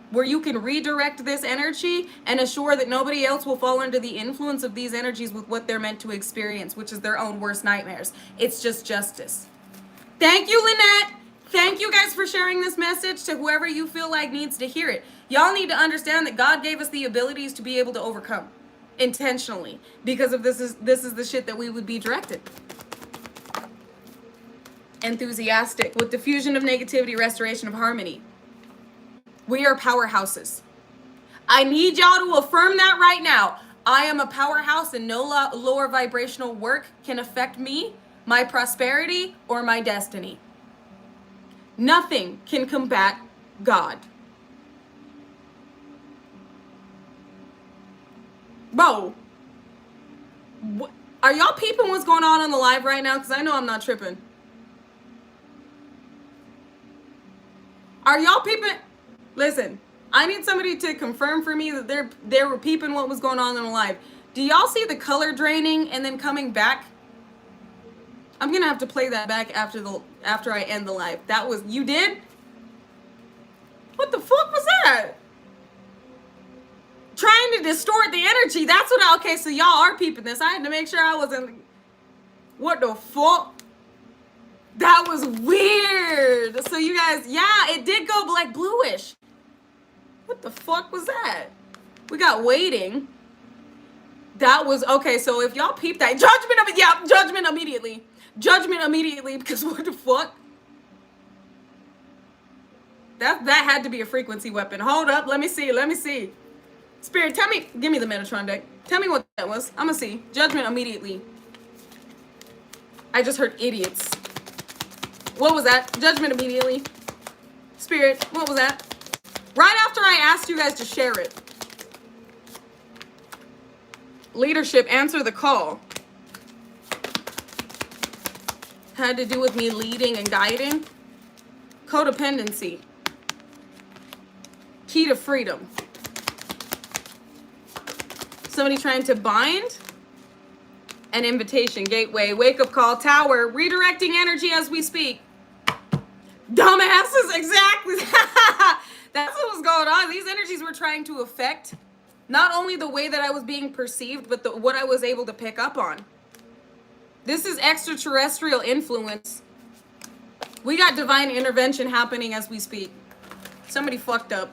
where you can redirect this energy and assure that nobody else will fall under the influence of these energies with what they're meant to experience, which is their own worst nightmares. It's just justice. Thank you, Lynette. Thank you guys for sharing this message to whoever you feel like needs to hear it. Y'all need to understand that God gave us the abilities to be able to overcome intentionally because of this is the shit that we would be directed. Enthusiastic with diffusion of negativity, restoration of harmony. We are powerhouses. I need y'all to affirm that right now. I am a powerhouse and no lower vibrational work can affect me, my prosperity, or my destiny. Nothing can combat God. Bro, are y'all peeping what's going on the live right now? Because I know I'm not tripping. Are y'all peeping? Listen, I need somebody to confirm for me that they were peeping what was going on in the live. Do y'all see the color draining and then coming back? I'm gonna have to play that back after I end the live. That was, you did? What the fuck was that? Trying to distort the energy. That's what okay, so y'all are peeping this. I had to make sure I wasn't, what the fuck? That was weird. So you guys, yeah, it did go like bluish. What the fuck was that? We got waiting. That was, okay, so if y'all peeped that, judgment immediately. Judgment immediately, because what the fuck? That had to be a frequency weapon. Hold up, let me see. Spirit, tell me, give me the Metatron deck. Tell me what that was. I'm gonna see. Judgment immediately. I just heard idiots. What was that? Judgment immediately. Spirit, what was that? Right after I asked you guys to share it. Leadership, answer the call. Had to do with me leading and guiding. Codependency. Key to freedom. Somebody trying to bind. An invitation, gateway, wake-up call, tower, redirecting energy as we speak. Dumbasses, exactly. That's what was going on. These energies were trying to affect not only the way that I was being perceived, but what I was able to pick up on. This is extraterrestrial influence. We got divine intervention happening as we speak. Somebody fucked up.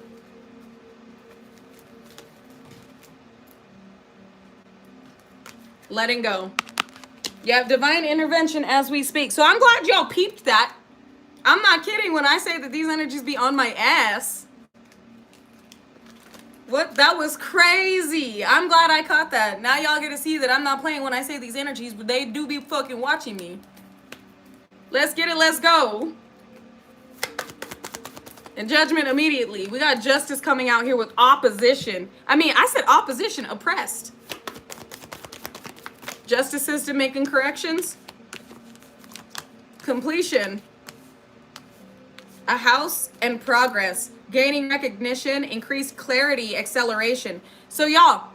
Letting go. You have divine intervention as we speak. So I'm glad y'all peeped that. I'm not kidding when I say that these energies be on my ass. What? That was crazy. I'm glad I caught that. Now y'all get to see that I'm not playing when I say these energies, but they do be fucking watching me. Let's get it. Let's go. And judgment immediately. We got justice coming out here with opposition. I mean, I said opposition, oppressed. Justice system making corrections. Completion. A house and progress. Gaining recognition, increased clarity, acceleration. So y'all,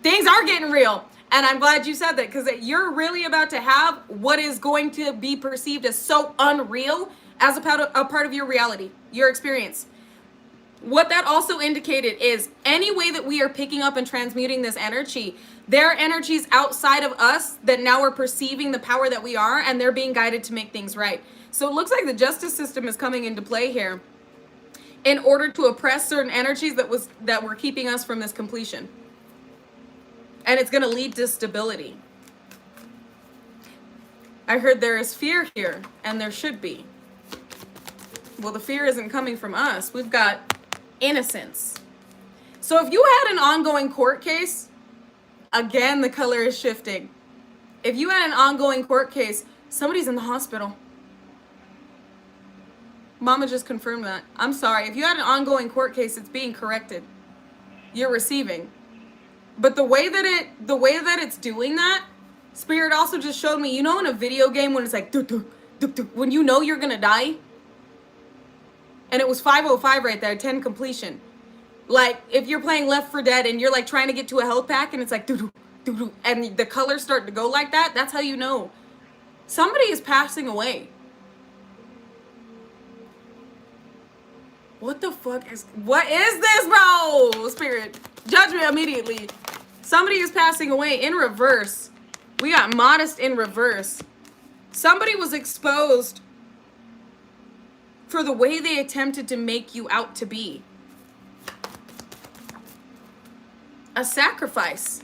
things are getting real. And I'm glad you said that because you're really about to have what is going to be perceived as so unreal as a part of your reality, your experience. What that also indicated is any way that we are picking up and transmuting this energy, there are energies outside of us that now are perceiving the power that we are, and they're being guided to make things right. So it looks like the justice system is coming into play here in order to oppress certain energies that were keeping us from this completion. And it's going to lead to stability. I heard there is fear here, and there should be. Well, the fear isn't coming from us. We've got innocence. So if you had an ongoing court case, again, the color is shifting. If you had an ongoing court case, somebody's in the hospital. Mama just confirmed that. I'm sorry. If you had an ongoing court case, it's being corrected. You're receiving. But the way that it's doing that, Spirit also just showed me, you know, in a video game when it's like, when you know you're gonna die? And it was 505 right there, 10 completion. Like, if you're playing Left 4 Dead and you're like trying to get to a health pack and it's like, and the colors start to go like that, that's how you know somebody is passing away. What is this, bro? Spirit, judge me immediately. Somebody is passing away in reverse. We got Modest in reverse. Somebody was exposed for the way they attempted to make you out to be. A sacrifice.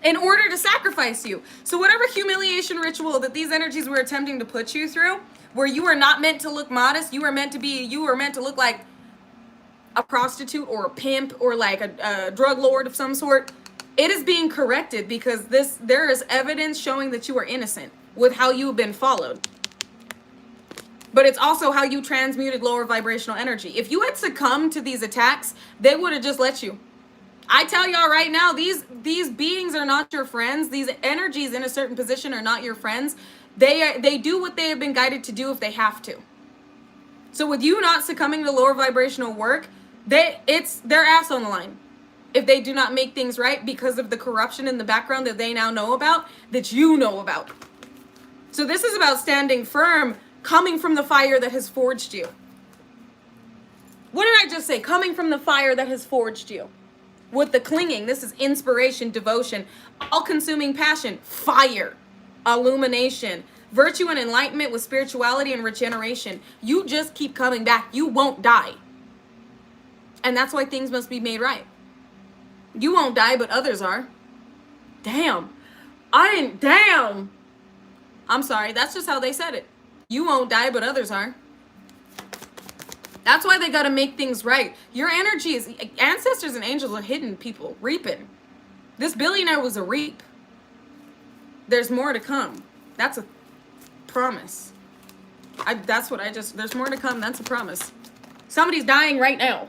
In order to sacrifice you. So whatever humiliation ritual that these energies were attempting to put you through, where you are not meant to look modest, you were meant to look like a prostitute or a pimp or like a drug lord of some sort, it is being corrected because there is evidence showing that you are innocent with how you have been followed. But it's also how you transmuted lower vibrational energy. If you had succumbed to these attacks, they would have just let you. I tell y'all right now, these beings are not your friends. These energies in a certain position are not your friends. They do what they have been guided to do if they have to. So with you not succumbing to lower vibrational work, it's their ass on the line. If they do not make things right because of the corruption in the background that they now know about, that you know about. So this is about standing firm, coming from the fire that has forged you. What did I just say? Coming from the fire that has forged you. With the clinging, this is inspiration, devotion, all-consuming passion, fire, illumination, virtue and enlightenment with spirituality and regeneration. You just keep coming back. You won't die. And that's why things must be made right. You won't die, but others are. Damn. Damn. I'm sorry. That's just how they said it. You won't die, but others are. That's why they got to make things right. Your energy is, ancestors and angels are hidden people, reaping. This billionaire was a reap. There's more to come. That's a promise. There's more to come. That's a promise. Somebody's dying right now.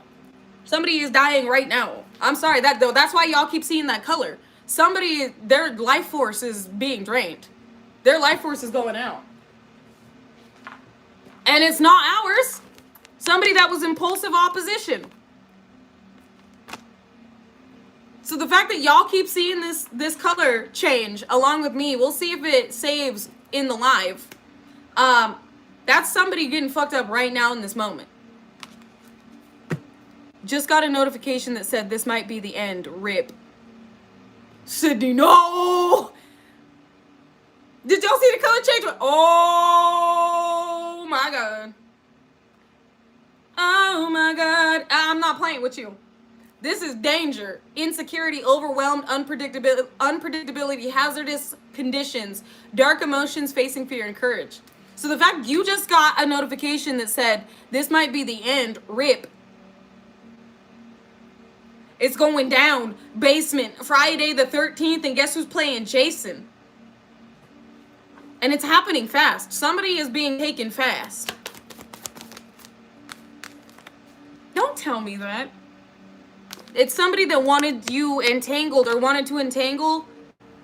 Somebody is dying right now. I'm sorry, that's why y'all keep seeing that color. Their life force is being drained. Their life force is going out. And it's not ours. Somebody that was impulsive opposition. So the fact that y'all keep seeing this color change along with me, we'll see if it saves in the live. That's somebody getting fucked up right now in this moment. Just got a notification that said this might be the end. RIP. Sydney, no! Did y'all see the color change? Oh my god. Oh my god. I'm not playing with you. This is danger, insecurity, overwhelmed, unpredictability, hazardous conditions, dark emotions, facing fear and courage. So the fact you just got a notification that said this might be the end, RIP. It's going down. Basement. Friday the 13th. And guess who's playing? Jason. And it's happening fast. Somebody is being taken fast. Don't tell me that. It's somebody that wanted you entangled or wanted to entangle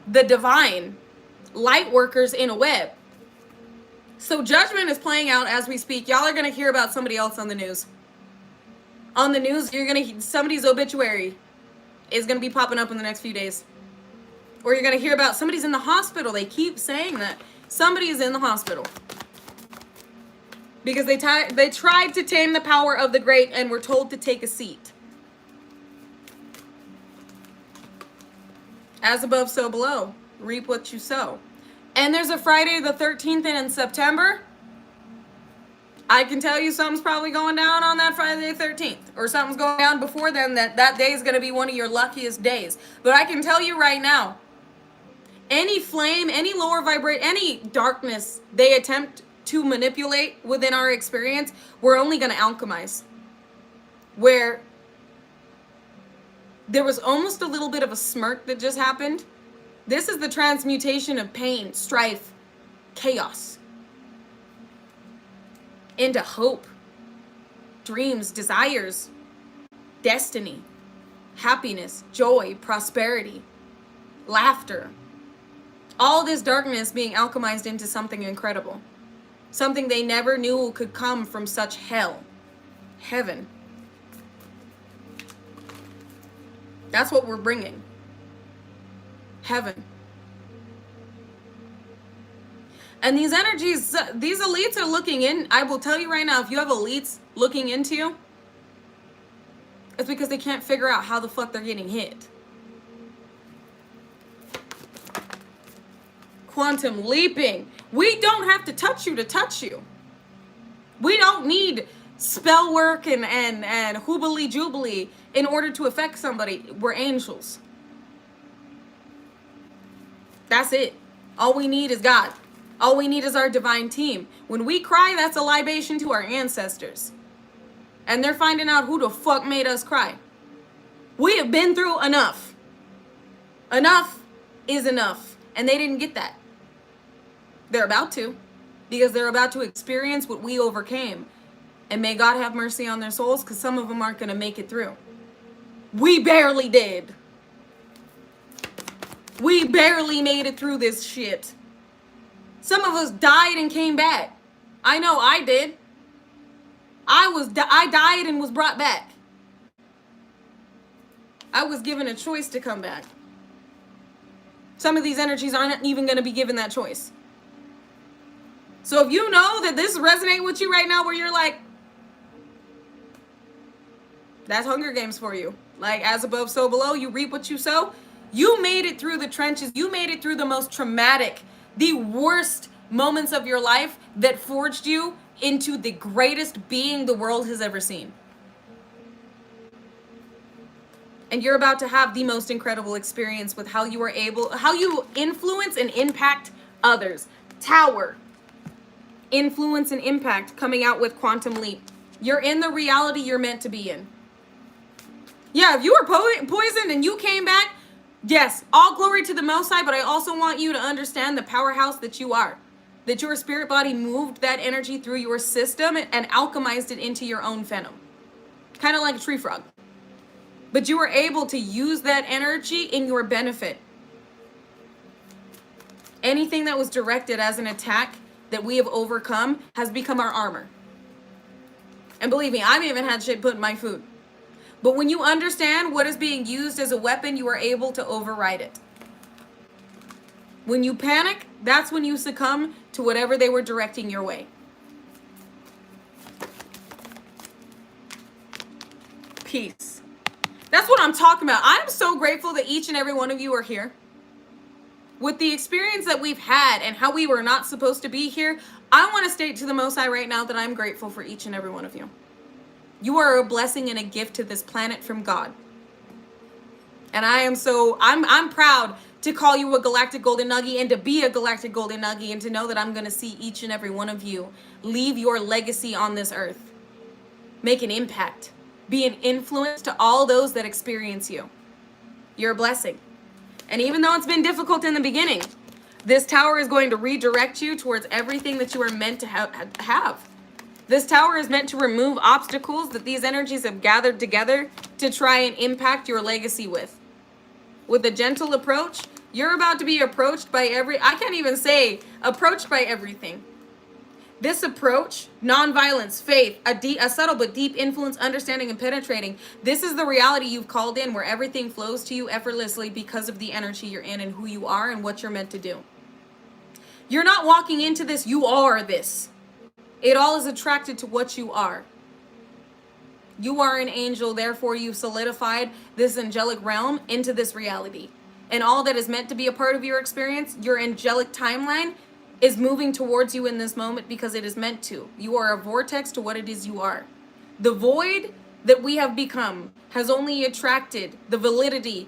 the divine light workers in a web. So judgment is playing out as we speak. Y'all are going to hear about somebody else on the news. On the news, somebody's obituary is going to be popping up in the next few days. Or you're going to hear about somebody's in the hospital. They keep saying that. Somebody is in the hospital. Because they tried to tame the power of the great and were told to take a seat. As above, so below. Reap what you sow. And there's a Friday the 13th in September. I can tell you something's probably going down on that Friday the 13th. Or something's going down before then. That day is going to be one of your luckiest days. But I can tell you right now, any flame, any lower vibrate, any darkness they attempt to manipulate within our experience, we're only going to alchemize. Where There was almost a little bit of a smirk that just happened. This is the transmutation of pain, strife, chaos into hope, dreams, desires, destiny, happiness, joy, prosperity, laughter. All this darkness being alchemized into something incredible. Something they never knew could come from such hell. Heaven. That's what we're bringing. Heaven. And these energies, these elites are looking in. I will tell you right now, if you have elites looking into you, it's because they can't figure out how the fuck they're getting hit. Quantum leaping. We don't have to touch you to touch you. We don't need spell work and hoobly jubilee in order to affect somebody. We're angels. That's it. All we need is God. All we need is our divine team. When we cry, that's a libation to our ancestors. And they're finding out who the fuck made us cry. We have been through enough. Enough is enough. And they didn't get that. They're about to. Because they're about to experience what we overcame. And may God have mercy on their souls, because some of them aren't going to make it through. We barely did. We barely made it through this shit. Some of us died and came back. I know I did. I died and was brought back. I was given a choice to come back. Some of these energies aren't even going to be given that choice. So if you know that this resonates with you right now, where you're like, that's Hunger Games for you. Like, as above, so below, you reap what you sow. You made it through the trenches. You made it through the most traumatic, the worst moments of your life that forged you into the greatest being the world has ever seen. And you're about to have the most incredible experience with how you influence and impact others. Tower. Influence and impact coming out with Quantum Leap. You're in the reality you're meant to be in. Yeah, if you were poisoned and you came back, yes, all glory to the Most High, but I also want you to understand the powerhouse that you are. That your spirit body moved that energy through your system and alchemized it into your own venom. Kind of like a tree frog. But you were able to use that energy in your benefit. Anything that was directed as an attack that we have overcome has become our armor. And believe me, I've even had shit put in my food. But when you understand what is being used as a weapon, you are able to override it. When you panic, that's when you succumb to whatever they were directing your way. Peace. That's what I'm talking about. I'm so grateful that each and every one of you are here. With the experience that we've had and how we were not supposed to be here, I want to state to the Most High right now that I'm grateful for each and every one of you. You are a blessing and a gift to this planet from God. And I'm proud to call you a galactic golden nugget and to be a galactic golden nugget and to know that I'm going to see each and every one of you leave your legacy on this earth. Make an impact. Be an influence to all those that experience you. You're a blessing. And even though it's been difficult in the beginning, this tower is going to redirect you towards everything that you are meant to have. This tower is meant to remove obstacles that these energies have gathered together to try and impact your legacy with. With a gentle approach, you're about to be approached by I can't even say approached by everything. This approach, nonviolence, faith, a subtle but deep influence, understanding, and penetrating. This is the reality you've called in, where everything flows to you effortlessly because of the energy you're in and who you are and what you're meant to do. You're not walking into this, you are this. It all is attracted to what you are. You are an angel, therefore you've solidified this angelic realm into this reality. And all that is meant to be a part of your experience, your angelic timeline, is moving towards you in this moment because it is meant to. You are a vortex to what it is you are. The void that we have become has only attracted the validity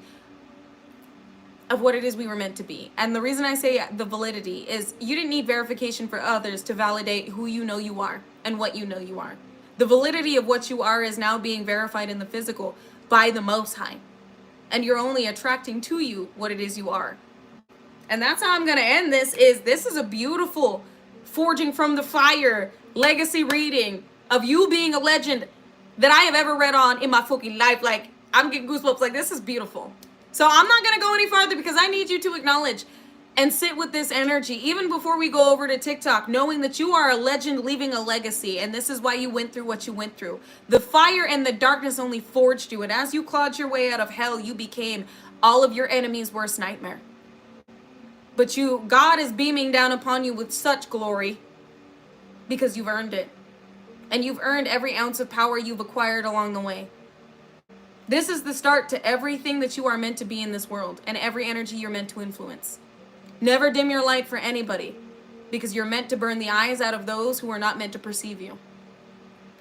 of what it is we were meant to be. And the reason I say the validity is you didn't need verification for others to validate who you know you are and what you know you are. The validity of what you are is now being verified in the physical by the Most High. and you're only attracting to you what it is you are. And that's how I'm going to end this. This is a beautiful Forging from the Fire legacy reading of you being a legend that I have ever read on in my fucking life. Like, I'm getting goosebumps. Like, this is beautiful. So I'm not going to go any farther because I need you to acknowledge and sit with this energy, even before we go over to TikTok, knowing that you are a legend leaving a legacy, and this is why you went through what you went through. The fire and the darkness only forged you, and as you clawed your way out of hell, you became all of your enemies' worst nightmare. But God is beaming down upon you with such glory because you've earned it. And you've earned every ounce of power you've acquired along the way. This is the start to everything that you are meant to be in this world, and every energy you're meant to influence. Never dim your light for anybody, because you're meant to burn the eyes out of those who are not meant to perceive you.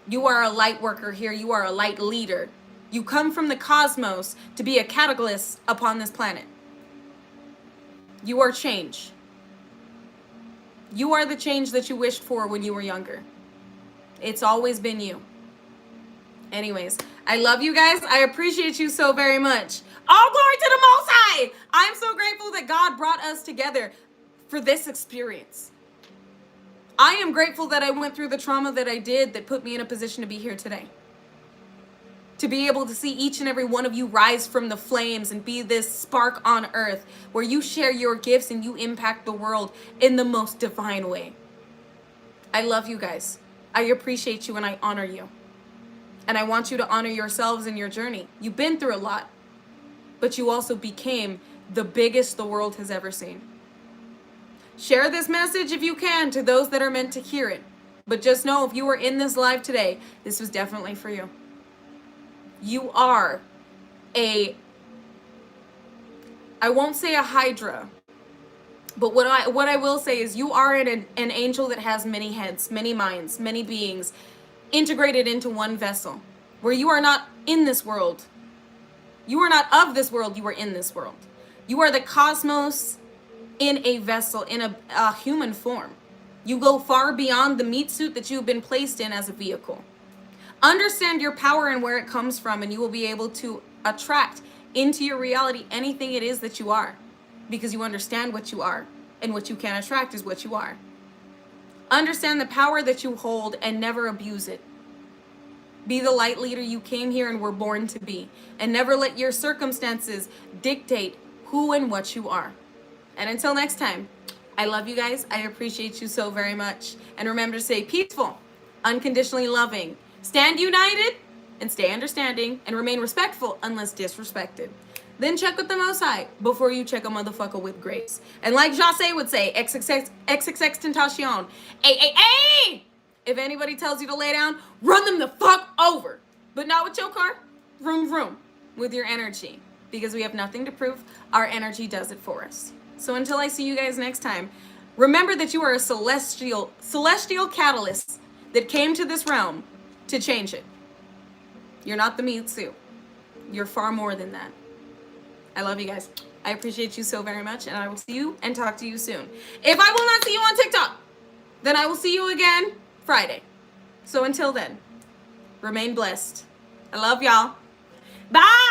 You are a light worker here. You are a light leader. You come from the cosmos to be a catalyst upon this planet. You are change. You are the change that you wished for when you were younger. It's always been you. Anyways, I love you guys. I appreciate you so very much. All glory to the Most High. I'm so grateful that God brought us together for this experience. I am grateful that I went through the trauma that I did that put me in a position to be here today. To be able to see each and every one of you rise from the flames and be this spark on earth where you share your gifts and you impact the world in the most divine way. I love you guys. I appreciate you and I honor you. And I want you to honor yourselves in your journey. You've been through a lot, but you also became the biggest the world has ever seen. Share this message if you can to those that are meant to hear it. But just know, if you were in this live today, this was definitely for you. You are I won't say a hydra, but what I will say is you are an angel that has many heads, many minds, many beings, integrated into one vessel, where you are not in this world. You are not of this world, you are in this world. You are the cosmos in a vessel, in a human form. You go far beyond the meat suit that you've been placed in as a vehicle. Understand your power and where it comes from, and you will be able to attract into your reality anything it is that you are, because you understand what you are, and what you can attract is what you are. Understand the power that you hold and never abuse it. Be the light leader you came here and were born to be, and never let your circumstances dictate who and what you are. And until next time, I love you guys. I appreciate you so very much. And remember to stay peaceful, unconditionally loving, stand united, and stay understanding, and remain respectful unless disrespected. Then check with the Most High before you check a motherfucker with grace. And like Jase would say, XXX Tentacion. Ay. If anybody tells you to lay down, run them the fuck over. But not with your car. Vroom, with your energy. Because we have nothing to prove. Our energy does it for us. So until I see you guys next time, remember that you are a celestial catalyst that came to this realm to change it. You're not the meat suit. You're far more than that. I love you guys. I appreciate you so very much, and I will see you and talk to you soon. If I will not see you on TikTok, then I will see you again Friday. So until then, remain blessed. I love y'all. Bye!